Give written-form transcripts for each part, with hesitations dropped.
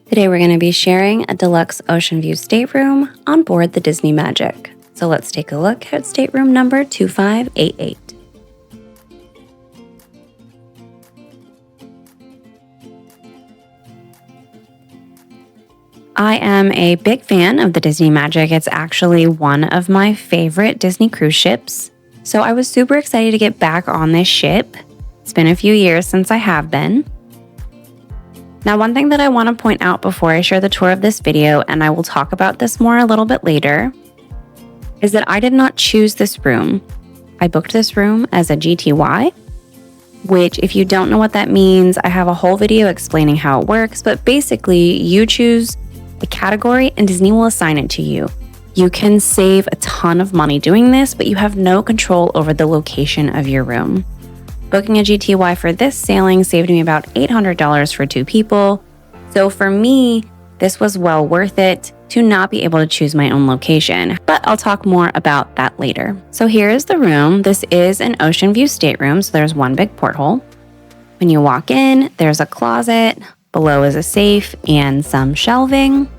Today we're going to be sharing a Deluxe Oceanview stateroom on board the Disney Magic. So let's take a look at stateroom number 2588. I am a big fan of the Disney Magic. It's actually one of my favorite Disney cruise ships. So I was super excited to get back on this ship. It's been a few years since I have been. Now, one thing that I want to point out before I share the tour of this video, and I will talk about this more a little bit later, is that I did not choose this room. I booked this room as a GTY, which if you don't know what that means, I have a whole video explaining how it works, but basically you choose a category and Disney will assign it to you. You can save a ton of money doing this, but you have no control over the location of your room. Booking a GTY for this sailing saved me about $800 for 2 people. So for me, this was well worth it to not be able to choose my own location, but I'll talk more about that later. So here is the room. This is an Oceanview stateroom, so there's one big porthole. When you walk in, there's a closet, below is a safe and some shelving.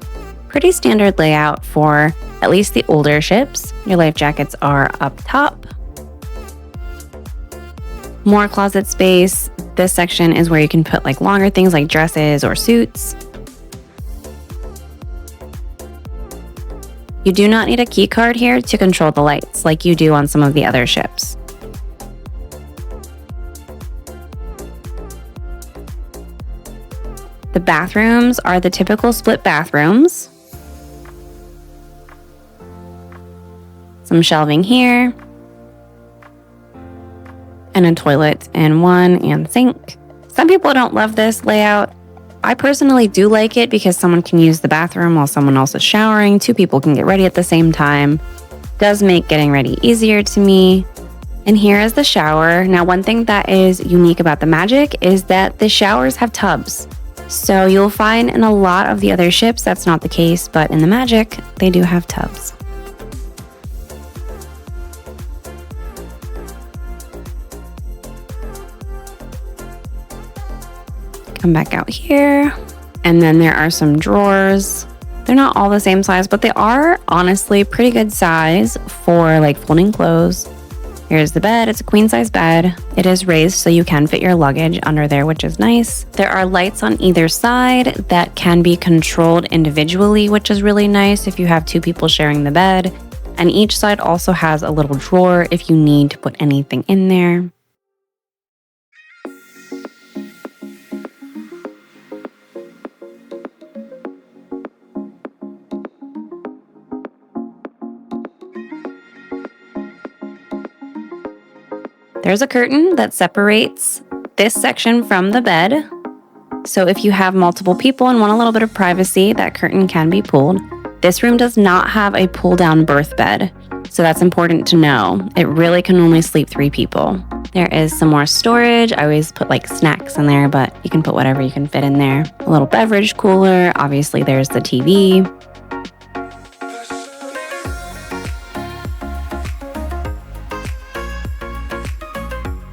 Pretty standard layout for at least the older ships. Your life jackets are up top. More closet space. This section is where you can put like longer things like dresses or suits. You do not need a key card here to control the lights like you do on some of the other ships. The bathrooms are the typical split bathrooms. Some shelving here. And a toilet in one and sink. Some people don't love this layout. I personally do like it because someone can use the bathroom while someone else is showering. 2 people can get ready at the same time. Does make getting ready easier to me. And here is the shower. Now, one thing that is unique about the Magic is that the showers have tubs. So you'll find in a lot of the other ships that's not the case, but in the Magic, they do have tubs. Come back out here, and then there are some drawers. They're not all the same size, but they are honestly pretty good size for like folding clothes. Here's the bed. It's a queen size bed. It is raised so you can fit your luggage under there, which is nice. There are lights on either side that can be controlled individually, which is really nice if you have 2 people sharing the bed. And each side also has a little drawer if you need to put anything in there. There's a curtain that separates this section from the bed. So if you have multiple people and want a little bit of privacy, that curtain can be pulled. This room does not have a pull-down berth bed, so that's important to know. It really can only sleep 3 people. There is some more storage. I always put like snacks in there, but you can put whatever you can fit in there. A little beverage cooler. Obviously, there's the TV.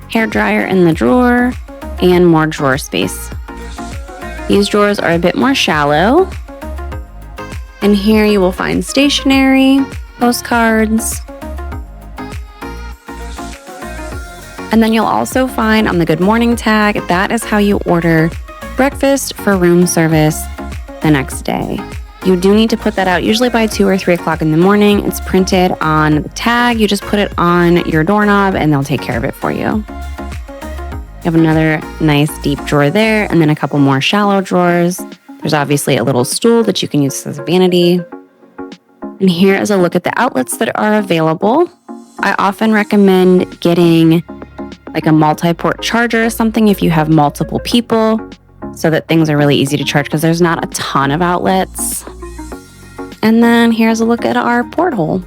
Hair dryer in the drawer, and more drawer space. These drawers are a bit more shallow. And here you will find stationery, postcards. And then you'll also find on the Good Morning tag, that is how you order breakfast for room service the next day. You do need to put that out usually by 2 or 3 o'clock in the morning. It's printed on the tag. You just put it on your doorknob and they'll take care of it for you. You have another nice deep drawer there, and then a couple more shallow drawers. There's obviously a little stool that you can use as a vanity. And here is a look at the outlets that are available. I often recommend getting like a multi-port charger or something if you have multiple people, so that things are really easy to charge because there's not a ton of outlets. And then here's a look at our porthole.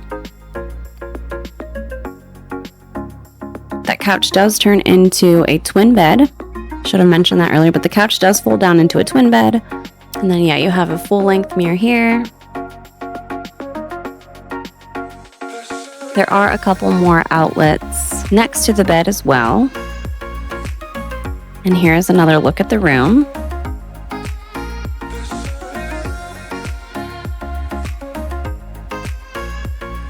That couch does turn into a twin bed. Should have mentioned that earlier, but the couch does fold down into a twin bed. And then, yeah, you have a full-length mirror here. There are a couple more outlets next to the bed as well. And here's another look at the room.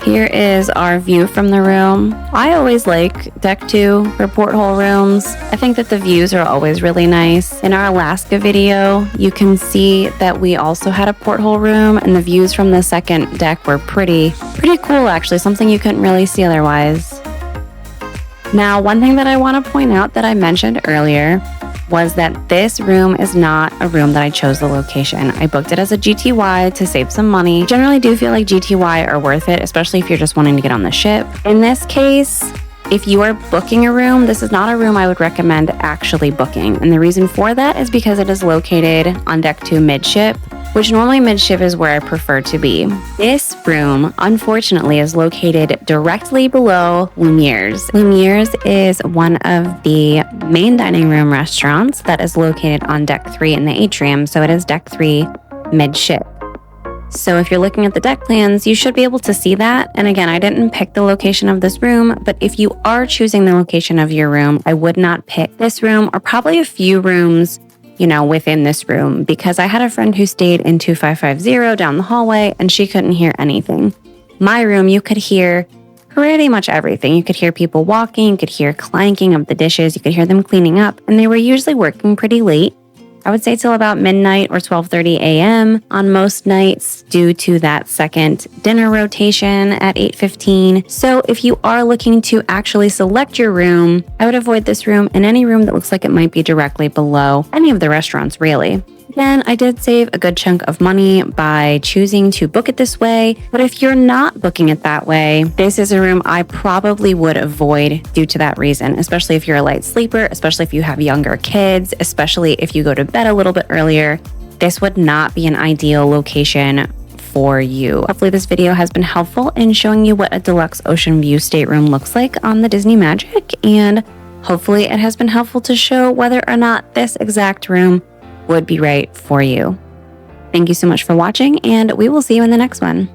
Here is our view from the room. I always like deck 2 for porthole rooms. I think that the views are always really nice. In our Alaska video, you can see that we also had a porthole room, and the views from the second deck were pretty cool actually, something you couldn't really see otherwise. Now, one thing that I want to point out that I mentioned earlier was that this room is not a room that I chose the location. I booked it as a GTY to save some money. I generally do feel like GTY are worth it, especially if you're just wanting to get on the ship. In this case, if you are booking a room, this is not a room I would recommend actually booking. And the reason for that is because it is located on deck 2 midship, which normally midship is where I prefer to be. This room, unfortunately, is located directly below Lumiere's. Lumiere's is one of the main dining room restaurants that is located on deck 3 in the atrium, so it is deck 3 midship. So if you're looking at the deck plans, you should be able to see that. And again, I didn't pick the location of this room, but if you are choosing the location of your room, I would not pick this room or probably a few rooms within this room, because I had a friend who stayed in 2550 down the hallway and she couldn't hear anything. My room, you could hear pretty much everything. You could hear people walking, you could hear clanking of the dishes, you could hear them cleaning up, and they were usually working pretty late. I would say till about midnight or 12:30 a.m. on most nights due to that second dinner rotation at 8:15. So if you are looking to actually select your room, I would avoid this room and any room that looks like it might be directly below any of the restaurants, really. Again, I did save a good chunk of money by choosing to book it this way, but if you're not booking it that way, this is a room I probably would avoid due to that reason, especially if you're a light sleeper, especially if you have younger kids, especially if you go to bed a little bit earlier. This would not be an ideal location for you. Hopefully this video has been helpful in showing you what a Deluxe Oceanview stateroom looks like on the Disney Magic, and hopefully it has been helpful to show whether or not this exact room would be right for you. Thank you so much for watching, and we will see you in the next one.